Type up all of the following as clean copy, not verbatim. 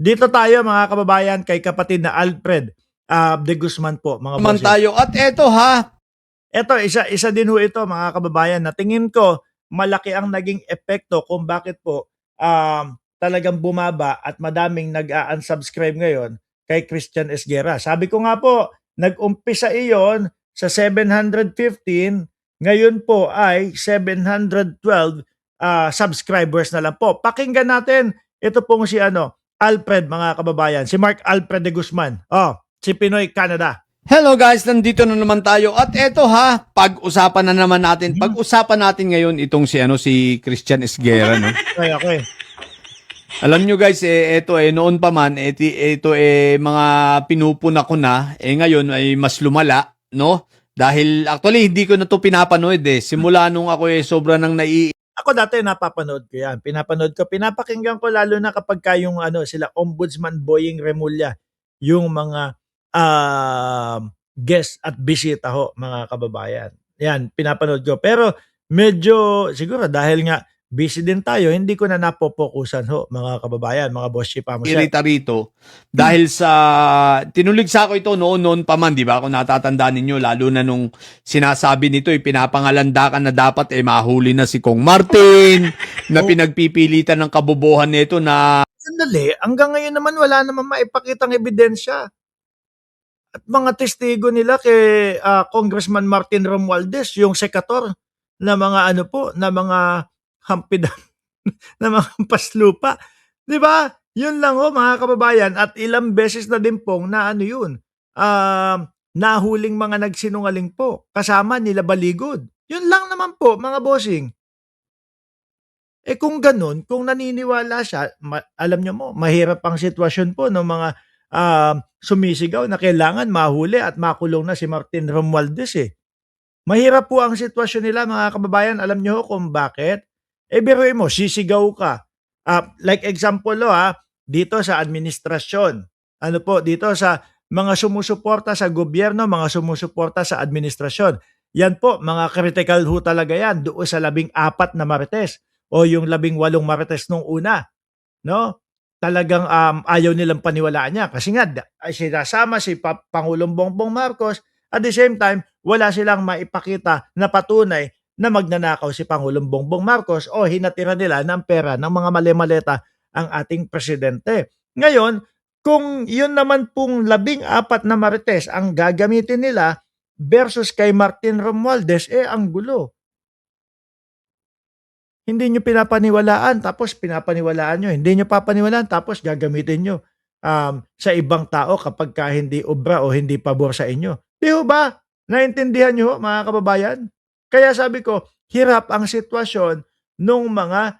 Dito tayo mga kababayan kay kapatid na Alfred de Guzman po mga Naman bossing. tayo. At eto ha, Ito, isa din ho ito mga kababayan na tingin ko malaki ang naging epekto kung bakit po talagang bumaba at madaming nag-unsubscribe ngayon kay Christian Esguerra. Sabi ko nga po, nag-umpisa iyon sa 715, ngayon po ay 712 subscribers na lang po. Pakinggan natin, ito pong si Alfred mga kababayan, si Mark Alfred de Guzman. Si Pinoy Canada. hello guys, nandito na naman tayo. At eto ha, pag-usapan natin ngayon itong si Christian Esguerra, no? Okay. Alam nyo guys, eto noon pa man, ito mga pinupuna ko na, ngayon ay mas lumala, no? Dahil actually hindi ko na to pinapanood Simula nung ako sobra nang Ako dati napapanood ko yan. Pinapakinggan ko lalo na kapag yung sila Ombudsman Boying Remulla, yung mga guest at bisita ho, mga kababayan. Yan, pinapanood ko. Pero medyo siguro dahil nga busy din tayo, hindi ko na napopokusan ho, mga kababayan, mga boss chipa mo siya. irita rito dahil sa tinuligsa ko ito noon pa man, di ba? Kung natatandaan ninyo, lalo na nung sinasabi nito, pinapangalandakan na dapat mahuli na si Kong Martin, na pinagpipilitan ng kabobohan nito na Sandali, hanggang ngayon naman wala naman maipakitang ebidensya. At mga testigo nila kay Congressman Martin Romualdez, yung sekator na mga na mga hampidan na mga paslupa. 'Di ba? Yun lang ho mga kababayan at ilang beses na din pong na yun. Nahuling mga nagsinungaling po kasama nila Baligod. Yun lang naman po mga bossing. Kung ganun, kung naniniwala siya, alam niyo mo, mahirap ang sitwasyon po ng mga sumisigaw na kailangan mahuli at makulong na si Martin Romualdez Mahirap po ang sitwasyon nila mga kababayan. Alam niyo kung bakit? Biruin mo, sisigaw ka. Like example dito sa administrasyon. Dito sa mga sumusuporta sa gobyerno, mga sumusuporta sa administrasyon. Yan po, mga critical ho talaga yan doon sa 14 na marites o yung 18 marites nung una. No? Talagang ayaw nilang paniwalaan niya kasi nga ay sinasama si Pangulong Bongbong Marcos at the same time wala silang maipakita na patunay na magnanakaw si Pangulong Bongbong Marcos o hinatira nila ng pera ng mga mali-maleta ang ating presidente. Ngayon, kung yun naman pong 14 na marites ang gagamitin nila versus kay Martin Romualdez, ang gulo. Hindi nyo pinapaniwalaan tapos pinapaniwalaan nyo. Hindi nyo papaniwalaan tapos gagamitin nyo sa ibang tao kapag hindi obra o hindi pabor sa inyo. Di ba? Naintindihan nyo mga kababayan? Kaya sabi ko, hirap ang sitwasyon nung mga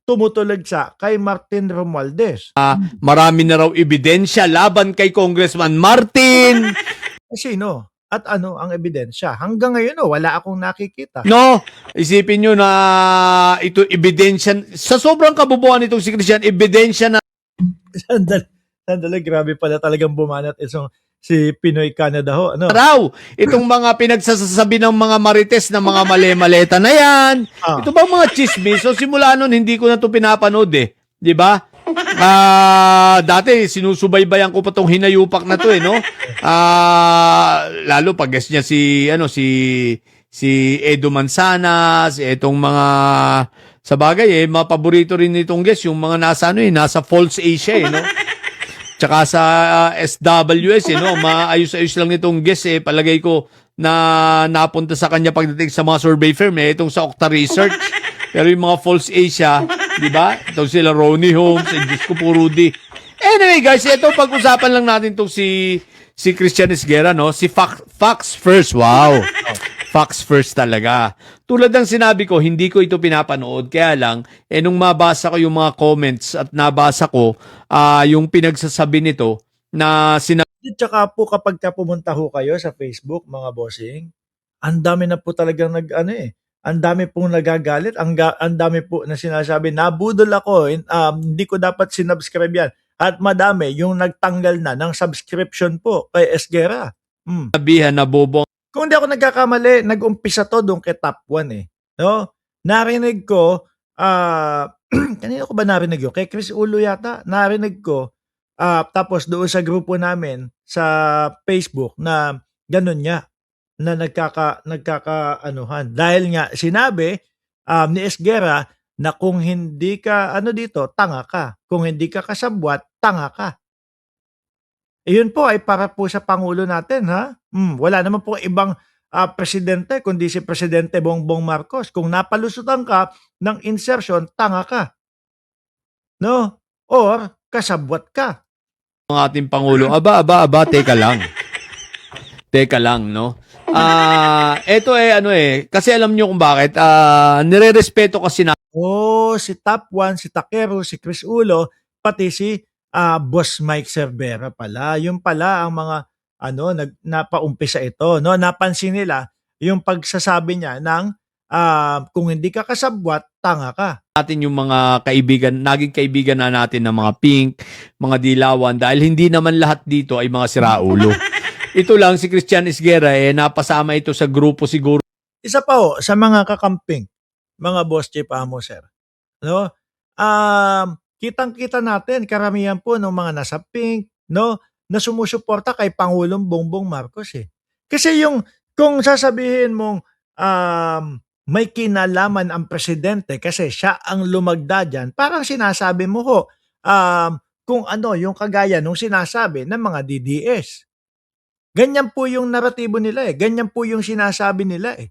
tumutulog sa kay Martin Romualdez. marami na raw ebidensya laban kay Congressman Martin. Sino? At ano ang ebidensya? Hanggang ngayon wala akong nakikita. No, isipin nyo na ito ebidensya, sa sobrang kabubuan nitong si Christian, ebidensya na Sandali, grabe pala talagang bumanat si Pinoy Canada ho. raw itong mga pinagsasabi ng mga marites na mga mali-maleta na yan. Ito bang mga chismis? So simula nun, hindi ko na ito pinapanood Di ba? Dati sinusubaybayan ko pa tong hinayupak na to no. Lalo pag guest niya si Edo Manzanas, itong mga sa bagay mga paborito rin nitong guest yung mga nasa nasa Falls Asia no. Tsaka sa SWS no, maayos-ayos lang nitong guest palagay ko na napunta sa kanya pagdating sa mga survey firm itong sa Okta Research. Pero yung mga Falls Asia, di ba? Ito sila Ronnie Holmes, Diyos ko po Rudy. Anyway guys, ito pag-usapan lang natin itong si Christian Esguerra, no? Si Facts First, wow. Facts First talaga. Tulad ng sinabi ko, hindi ko ito pinapanood. Kaya lang, nung mabasa ko yung mga comments at nabasa ko yung pinagsasabi nito na Tsaka po kapag pumunta ho kayo sa Facebook, mga bossing, ang dami na po talagang ang dami pong nagagalit, ang dami po na sinasabi, nabudol ako, hindi ko dapat sinubscribe yan. At madami yung nagtanggal na ng subscription po kay Esguerra. sabihan na bobong. Kung hindi ako nagkakamali, nag-umpisa to doon kay Top 1 no? Narinig ko, kanino ko ba narinig yun? Kay Chris Ulo yata, narinig ko. Tapos doon sa grupo namin sa Facebook na gano'n nga, na nagkakaanuhan. Dahil nga sinabi ni Esguerra na kung hindi ka ano dito, tanga ka. Kung hindi ka kasabwat, tanga ka. Iyon po ay para po sa Pangulo natin, ha? Wala naman po ibang presidente kundi si Presidente Bongbong Marcos. Kung napalusutan ka ng insertion, tanga ka, no? Or kasabwat ka. Ang ating Pangulo, teka lang. Teka lang, no? Ito ano kasi alam nyo kung bakit. Nire-respeto kasi na Si Top 1, si Takero, si Chris Ulo, pati si Boss Mike Cervera pala. Yung pala ang mga napaumpisa ito, no? Napansin nila yung pagsasabi niya ng kung hindi ka kasabwat, tanga ka. natin yung mga kaibigan, naging kaibigan na natin ng mga pink, mga dilawan, dahil hindi naman lahat dito ay mga siraulo. Ito lang, si Christian Esguerra, napasama ito sa grupo siguro. Isa pa sa mga kakamping, mga boss chief amo, sir. No? Kitang-kita natin, karamihan po ng mga nasa pink, no, na sumusuporta kay Pangulong Bongbong Marcos eh. Kasi kung sasabihin mong may kinalaman ang presidente kasi siya ang lumagda dyan, parang sinasabi mo kung ano yung kagaya nung sinasabi ng mga DDS. Ganyan po yung naratibo nila eh. Ganyan po yung sinasabi nila eh.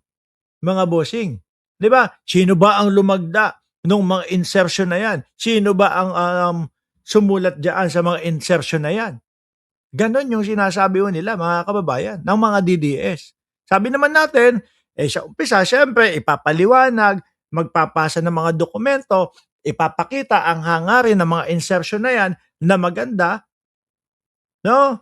Mga bossing. 'Di ba? Sino ba ang lumagda nung mga insertion na yan? Sino ba ang sumulat diyan sa mga insertion na yan? Ganon yung sinasabi nila, mga kababayan, ng mga DDS. Sabi naman natin, sa umpisa, syempre, ipapaliwanag, magpapasa ng mga dokumento, ipapakita ang hangarin ng mga insertion na yan na maganda, no?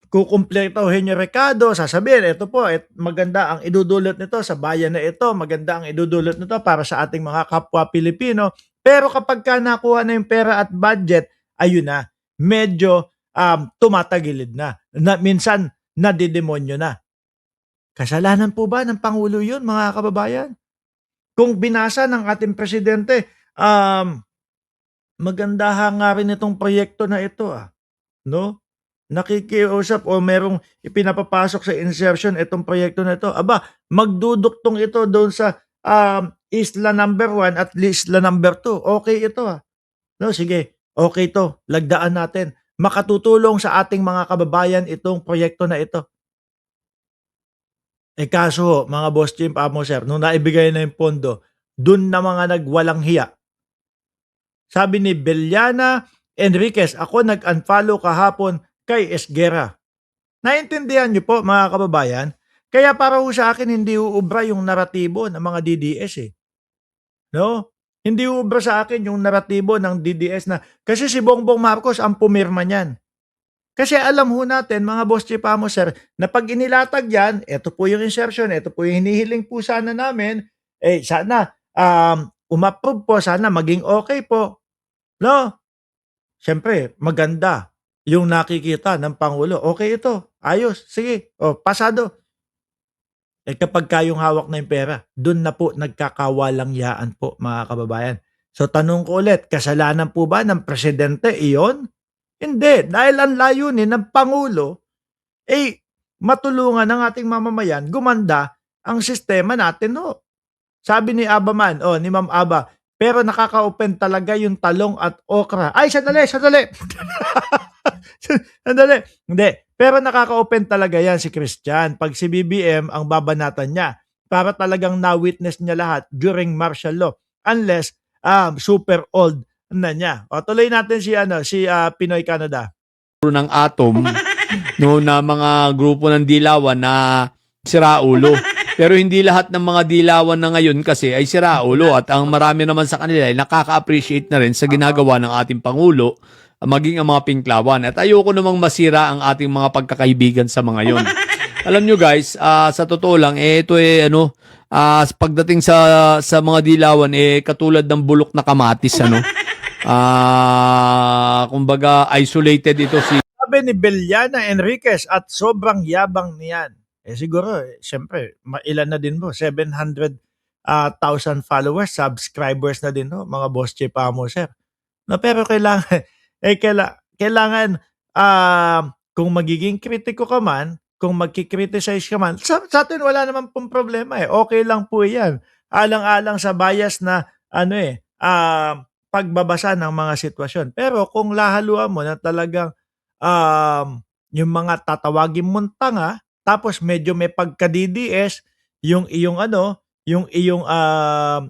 Kukumpletuhin yung rekado, sasabihin, ito po, maganda ang idudulot nito sa bayan na ito, maganda ang idudulot nito para sa ating mga kapwa Pilipino. Pero kapag ka nakuha na yung pera at budget, ayun na, medyo tumatagilid na. Minsan, nadidemonyo na. Kasalanan po ba ng Pangulo yun, mga kababayan? Kung binasa ng ating presidente, maganda nga rin itong proyekto na ito, no? Nakikiusap o merong ipinapapasok sa insertion itong proyekto na ito. Aba, magduduktong ito doon sa isla number 1 at isla number 2. Okay ito. No, sige, okay to. Lagdaan natin. Makatutulong sa ating mga kababayan itong proyekto na ito. Kaso, mga boss team, amo sir, nung naibigay na yung pondo, dun na mga nagwalang hiya. Sabi ni Beliana Enriquez, ako nag-unfollow kahapon kay Esguerra. Naintindihan niyo po, mga kababayan? Kaya para sa akin, hindi uubra yung naratibo ng mga DDS eh. No? Hindi uubra sa akin yung naratibo ng DDS na, kasi si Bongbong Marcos ang pumirma niyan. Kasi alam ho natin, mga boss chief amo sir, na pag inilatag yan, ito po yung insertion, ito po yung hinihiling po sana namin, sana umapprove po, sana maging okay po. No? Siyempre, maganda yung nakikita ng Pangulo. Okay ito, ayos, sige, pasado. Kapag kayong hawak na yung pera, dun na po nagkakawalangyaan po, mga kababayan. So tanong ko ulit, kasalanan po ba ng presidente iyon? Hindi, dahil ang layunin ng Pangulo matulungan ng ating mamamayan gumanda ang sistema natin ho. Sabi ni Abaman, ni Ma'am Aba, pero nakaka-open talaga yung talong at okra. Ay, sandali. Sandali. Hindi. Pero nakaka-open talaga yan si Christian pag si BBM ang babanatan niya para talagang na-witness niya lahat during martial law. Unless super old na niya. Tuloy natin si Pinoy Canada. Ng atom no, na mga grupo ng dilawan na siraulo. Pero hindi lahat ng mga dilawan na ngayon kasi ay siraulo at ang marami naman sa kanila ay nakaka-appreciate na rin sa ginagawa ng ating Pangulo, maging ang mga pinklawan. At ayoko namang masira ang ating mga pagkakaibigan sa mga yon. Alam nyo guys, sa totoo lang, ito pagdating sa mga dilawan, katulad ng bulok na kamatis, kumbaga isolated ito Sabi ni Beliana Enriquez at sobrang yabang niyan. Siguro, siyempre, ilan na din po, 700 thousand followers, subscribers na din, no, mga Boss J Pamo, sir. No, pero kailangan kailangan kung magiging kritiko ka man, kung magki-criticize ka man, sa atin wala naman pong problema, eh. Okay lang po 'yan. Alang-alang sa bias na ano, pagbabasa ng mga sitwasyon. Pero kung lahaluan mo na talagang, yung mga tatawagin mong tanga, tapos medyo may pagka-DDS yung iyong ano, yung iyong,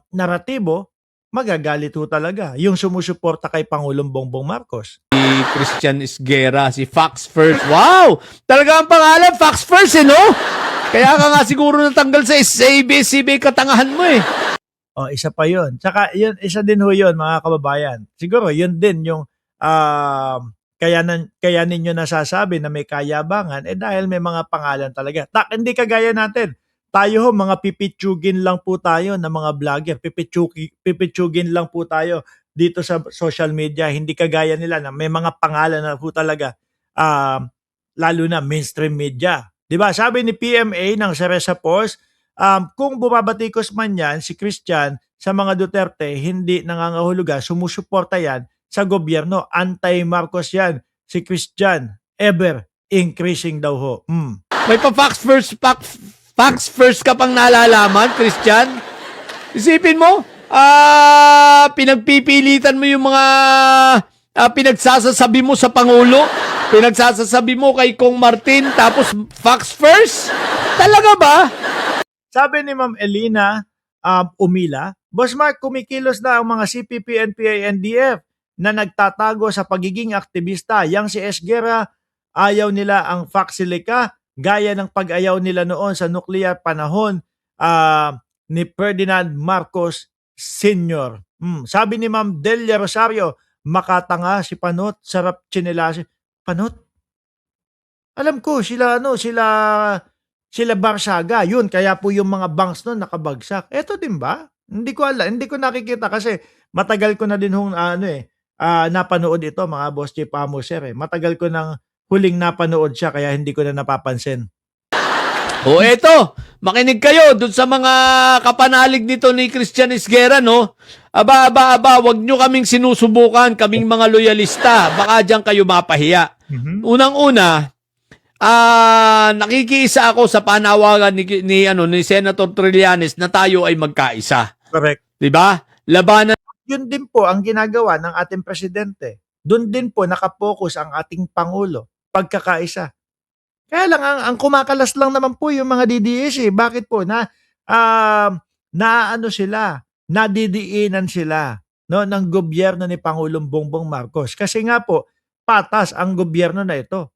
naratibo, magagalit ho talaga yung sumusuporta kay Pangulong Bongbong Marcos. Si Christian Esguerra, si Fox First. Wow! Talaga ang pangalan, Fox First, no? Kaya ka nga siguro natanggal sa ABS-CBN katangahan mo, eh. Oh, isa pa 'yun. Tsaka 'yun, isa din ho 'yun, mga kababayan. Siguro 'yun din yung, kaya ninyo nasasabi na may kayabangan, dahil may mga pangalan talaga. Hindi kagaya natin. Tayo ho, mga pipitsugin lang po tayo na mga vlogger. Pipitsugin lang po tayo dito sa social media. Hindi kagaya nila na may mga pangalan na po talaga, lalo na mainstream media. 'Di ba? Sabi ni PMA ng Ceresa Post, kung bumabatikos man yan si Christian sa mga Duterte, hindi nangangahulugan, sumusuporta yan sa gobyerno. Anti-Marcos yan, si Christian. Ever increasing daw ho. May Fox First ka pang nalalaman, Christian? Isipin mo, pinagpipilitan mo yung mga pinagsasasabi mo sa Pangulo, pinagsasasabi mo kay Kong Martin, tapos Fox First? Talaga ba? Sabi ni Ma'am Elina Umila, Boss Mark, kumikilos na ang mga CPP, NPA, NDF na nagtatago sa pagiging aktivista. Yang si Esguerra, ayaw nila ang Faxilica, gaya ng pag-ayaw nila noon sa nuclear panahon ni Ferdinand Marcos Sr. Sabi ni Ma'am Delia Rosario, makatanga si Panot, sarap chinelasin. Panot? Alam ko, sila Barsaga, yun, kaya po yung mga banks nun nakabagsak. Eto din ba? Hindi ko hindi ko nakikita kasi matagal ko na din hong napanood ito, mga Boss J Pamo, sir, eh. Matagal ko nang huling napanood siya kaya hindi ko na napapansin. O eto, makinig kayo dun sa mga kapanalig nito ni Christian Esguerra, no? Aba, wag nyo kaming sinusubukan, kaming mga loyalista. Baka diyan kayo mapahiya. Unang-una, nakikiisa ako sa panawagan ni Senator Trillanes na tayo ay magkaisa. Correct. 'Di ba? Labanan. Yun din po ang ginagawa ng ating presidente. Doon din po nakapokus ang ating pangulo, pagkakaisa. Kaya lang ang kumakalas lang naman po yung mga DDS, eh. Bakit po nadidiinan sila, no, ng gobyerno ni Pangulong Bongbong Marcos. Kasi nga po patas ang gobyerno na ito.